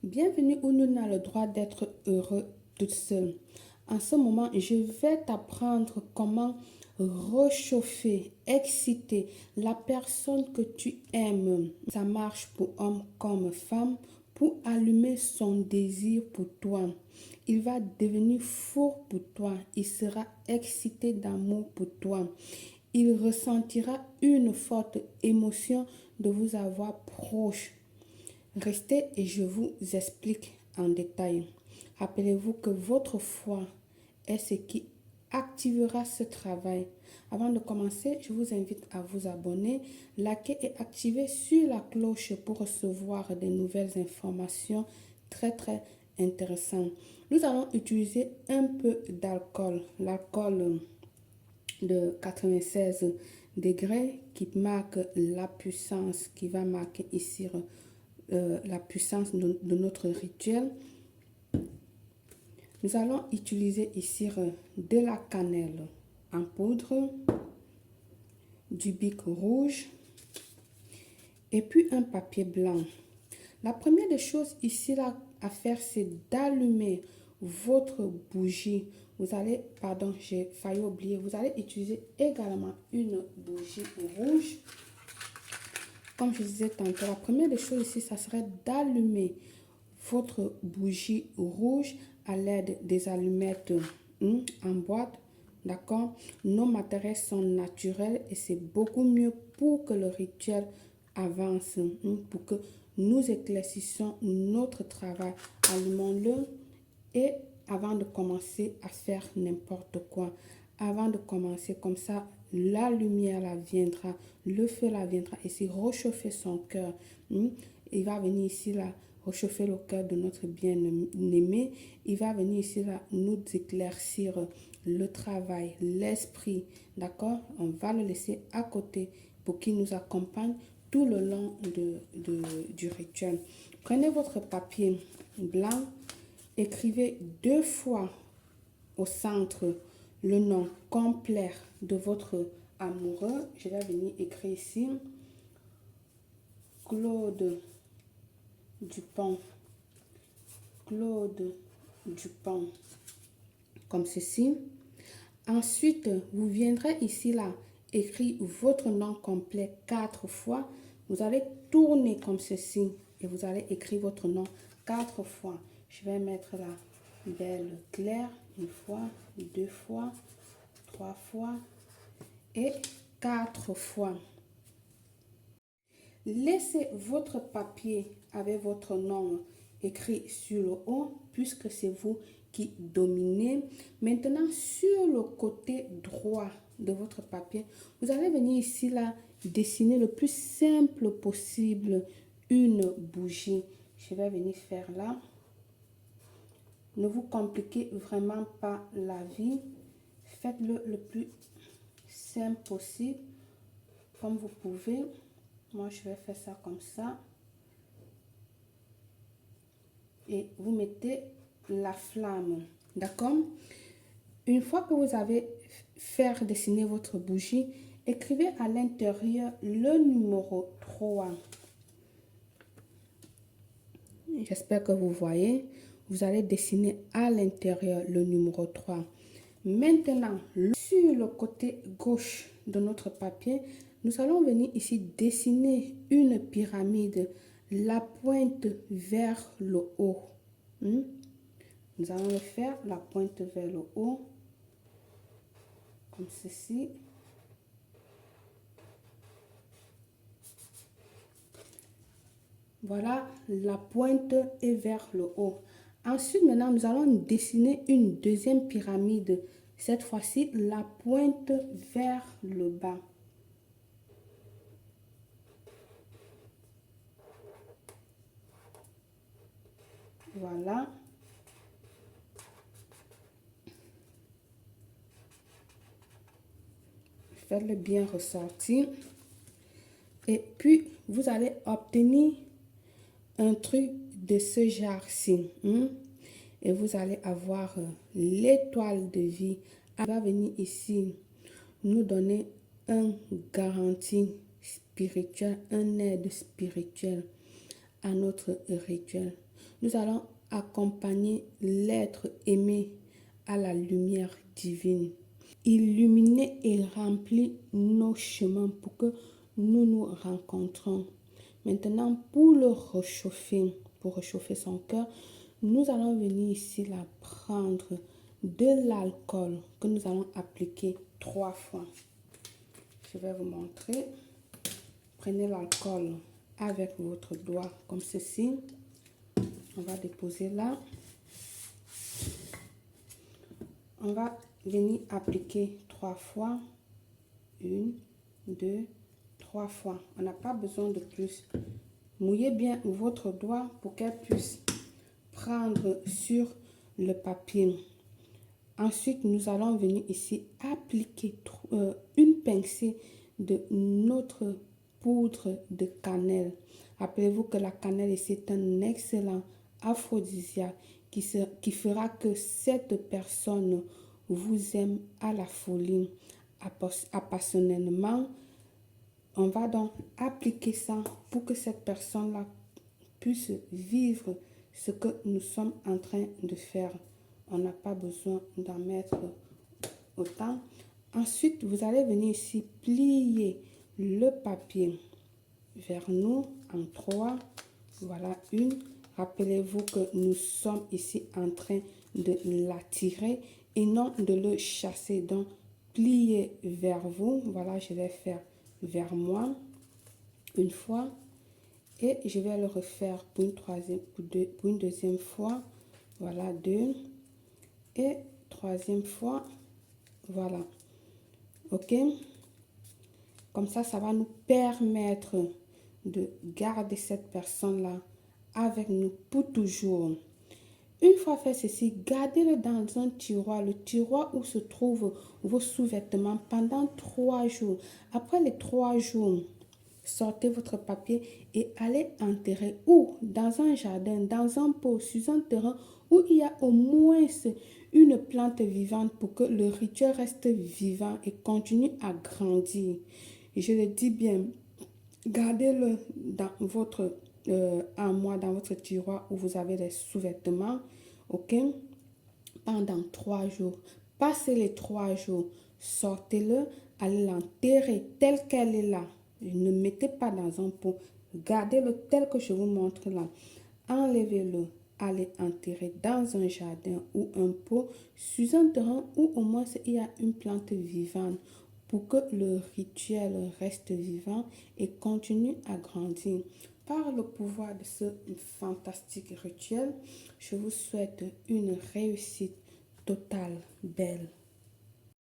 Bienvenue où nul n'a le droit d'être heureux toute seule. En ce moment, je vais t'apprendre comment réchauffer, exciter la personne que tu aimes. Ça marche pour homme comme femme, pour allumer son désir pour toi. Il va devenir fou pour toi. Il sera excité d'amour pour toi. Il ressentira une forte émotion de vous avoir proche. Restez et je vous explique en détail. Rappelez-vous que votre foi est ce qui activera ce travail. Avant de commencer, je vous invite à vous abonner, liker et activer sur la cloche pour recevoir de nouvelles informations très intéressantes. Nous allons utiliser un peu d'alcool, l'alcool de 96 degrés qui marque la puissance, qui va marquer ici la puissance de notre rituel. Nous allons utiliser ici de la cannelle en poudre, du bic rouge et puis un papier blanc. La première des choses ici là à faire, c'est d'allumer votre bougie. Vous allez, pardon, j'ai failli oublier, vous allez utiliser également une bougie rouge. Comme je disais tantôt, la première des choses ici, ça serait d'allumer votre bougie rouge à l'aide des allumettes en boîte. D'accord? Nos matériels sont naturels et c'est beaucoup mieux pour que le rituel avance, pour que nous éclaircissions notre travail. Allumons-le et avant de commencer à faire n'importe quoi, avant de commencer comme ça, la lumière la viendra, le feu la viendra et c'est réchauffer son cœur. Il va venir ici là réchauffer le cœur de notre bien-aimé. Il va venir ici là nous éclaircir le travail, l'esprit. D'accord? On va le laisser à côté pour qu'il nous accompagne tout le long du rituel. Prenez votre papier blanc, écrivez 2 fois au centre le nom complet de votre amoureux. Je vais venir écrire ici Claude Dupont. Claude Dupont. Comme ceci. Ensuite, vous viendrez ici là, écrire votre nom complet 4 fois. Vous allez tourner comme ceci et vous allez écrire votre nom 4 fois. Je vais mettre la belle claire 1 fois, 2 fois, 3 fois et 4 fois. Laissez votre papier avec votre nom écrit sur le haut puisque c'est vous qui dominez. Maintenant, sur le côté droit de votre papier, vous allez venir ici là dessiner le plus simple possible une bougie. Je vais venir faire là. Ne vous compliquez vraiment pas la vie. Faites-le le plus simple possible comme vous pouvez. Moi, je vais faire ça comme ça. Et vous mettez la flamme. D'accord? Une fois que vous avez fait dessiner votre bougie, écrivez à l'intérieur le numéro 3. J'espère que vous voyez. Vous allez dessiner à l'intérieur le numéro 3. Maintenant, sur le côté gauche de notre papier, nous allons venir ici dessiner une pyramide, la pointe vers le haut. Nous allons le faire, la pointe vers le haut, comme ceci. Voilà, la pointe est vers le haut. Ensuite, maintenant, nous allons dessiner une deuxième pyramide. Cette fois-ci, la pointe vers le bas. Voilà. Faites-le bien ressortir. Et puis, vous allez obtenir un truc de ce genre-ci. Et vous allez avoir l'étoile de vie. Elle va venir ici nous donner un garantie spirituelle, un aide spirituelle à notre rituel. nous allons accompagner l'être aimé à la lumière divine. Illuminer et remplir nos chemins pour que nous nous rencontrons. Maintenant, pour le réchauffer, pour réchauffer son cœur, nous allons venir ici là prendre de l'alcool que nous allons appliquer 3 fois. Je vais vous montrer. Prenez l'alcool avec votre doigt comme ceci. On va déposer là. On va venir appliquer 3 fois. 1, 2, 3 fois. On n'a pas besoin de plus. Mouillez bien votre doigt pour qu'elle puisse prendre sur le papier. Ensuite, nous allons venir ici appliquer une pincée de notre poudre de cannelle. Rappelez-vous que la cannelle ici est un excellent aphrodisiaque qui fera que cette personne vous aime à la folie, appassionnellement. On va donc appliquer ça pour que cette personne-là puisse vivre ce que nous sommes en train de faire. On n'a pas besoin d'en mettre autant. Ensuite, vous allez venir ici plier le papier vers nous en 3. Voilà une. Rappelez-vous que nous sommes ici en train de l'attirer et non de le chasser. Donc, pliez vers vous. Voilà, je vais faire vers moi une fois. Et je vais le refaire pour une deuxième fois. Voilà, 2. Et troisième fois. Voilà. OK? Comme ça va nous permettre de garder cette personne-là avec nous pour toujours. Une fois fait ceci, gardez-le dans un tiroir, le tiroir où se trouvent vos sous-vêtements pendant 3 jours. Après les 3 jours, sortez votre papier et allez enterrer ou dans un jardin, dans un pot, sur un terrain où il y a au moins une plante vivante pour que le rituel reste vivant et continue à grandir. Je le dis bien, gardez-le dans votre armoire, dans votre tiroir où vous avez les sous-vêtements, ok, pendant 3 jours. Passez les 3 jours, sortez-le, allez l'enterrer tel qu'elle est là. Ne mettez pas dans un pot, gardez-le tel que je vous montre là. Enlevez-le, allez enterrer dans un jardin ou un pot, sur un terrain où au moins il y a une plante vivante pour que le rituel reste vivant et continue à grandir. Par le pouvoir de ce fantastique rituel, je vous souhaite une réussite totale, belle.